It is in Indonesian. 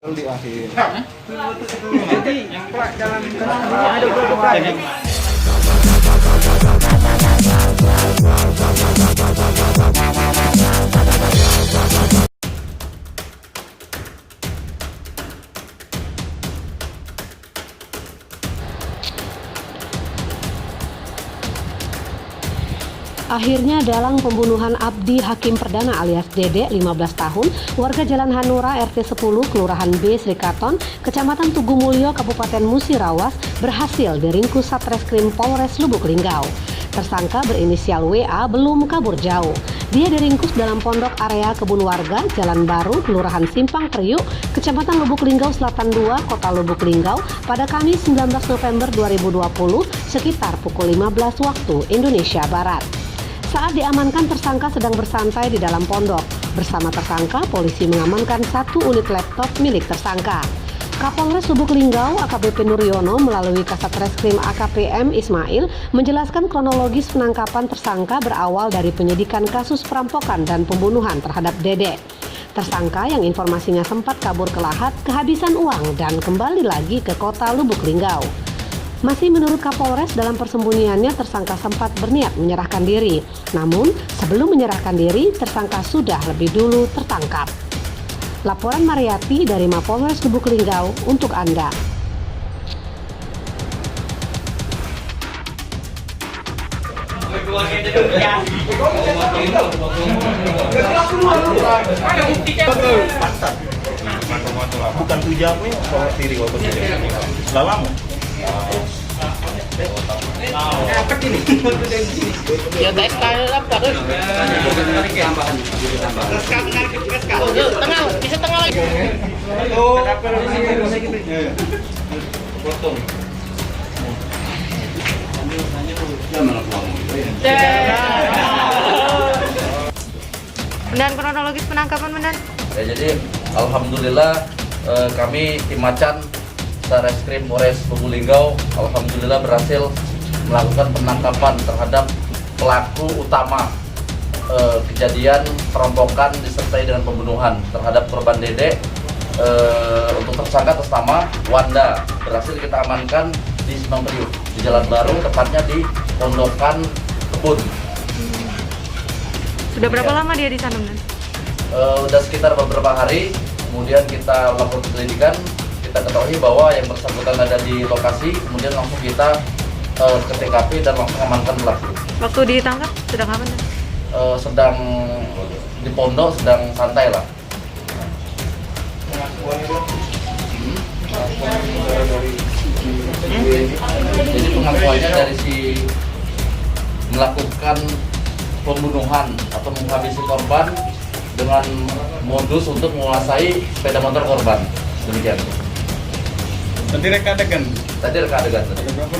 di akhir. Jadi yang dalam ada berapa banyak? Akhirnya dalang pembunuhan Abdi Hakim Perdana alias Dede 15 tahun, warga Jalan Hanura RT 10 Kelurahan B Srikaton, Kecamatan Tugu Mulyo, Kabupaten Musirawas berhasil diringkus Satreskrim Polres Lubuk Linggau. Tersangka berinisial WA belum kabur jauh. Dia diringkus dalam pondok area kebun warga Jalan Baru, Kelurahan Simpang Priuk, Kecamatan Lubuk Linggau Selatan 2, Kota Lubuk Linggau pada Kamis 19 November 2020 sekitar pukul 15 waktu Indonesia Barat. Saat diamankan, tersangka sedang bersantai di dalam pondok. Bersama tersangka, polisi mengamankan 1 unit laptop milik tersangka. Kapolres Lubuk Linggau AKBP Nuryono melalui Kasat Reskrim AKPM Ismail menjelaskan kronologis penangkapan tersangka berawal dari penyidikan kasus perampokan dan pembunuhan terhadap Dede. Tersangka yang informasinya sempat kabur ke Lahat, kehabisan uang dan kembali lagi ke kota Lubuk Linggau. Masih menurut Kapolres, dalam persembunyiannya tersangka sempat berniat menyerahkan diri. Namun, sebelum menyerahkan diri, tersangka sudah lebih dulu tertangkap. Laporan Mariati dari Mapolres Lubuk Linggau untuk Anda. Bukan tujuannya bawa diri bawa diri. Lalamu. Ya tes kali lah terus. Tengah, bisa tengah lagi. Potong. Mendan kronologis penangkapan Mendan. Ya, jadi alhamdulillah kami tim Macan Satreskrim Polres Lubuk Linggau alhamdulillah berhasil melakukan penangkapan terhadap pelaku utama kejadian perampokan disertai dengan pembunuhan terhadap korban Dede. Untuk tersangka atas nama Wanda berhasil kita amankan di Simpang Priuk di Jalan Baru, tepatnya di Pondokan Kebun. Sudah berapa lama dia di sana Mendan? Udah sekitar beberapa hari, kemudian kita lakukan penyelidikan. Kita ketahui bahwa yang bersangkutan ada di lokasi, kemudian langsung kita ke TKP dan langsung amankan pelaku. Waktu ditangkap sedang apa Mendan? Sedang di pondok, sedang santai lah. Jadi pengakuannya dari si melakukan pembunuhan atau menghabisi korban dengan modus untuk menguasai sepeda motor korban. Demikian. Tadi reka adegan. Tadi reka adegan. Berapa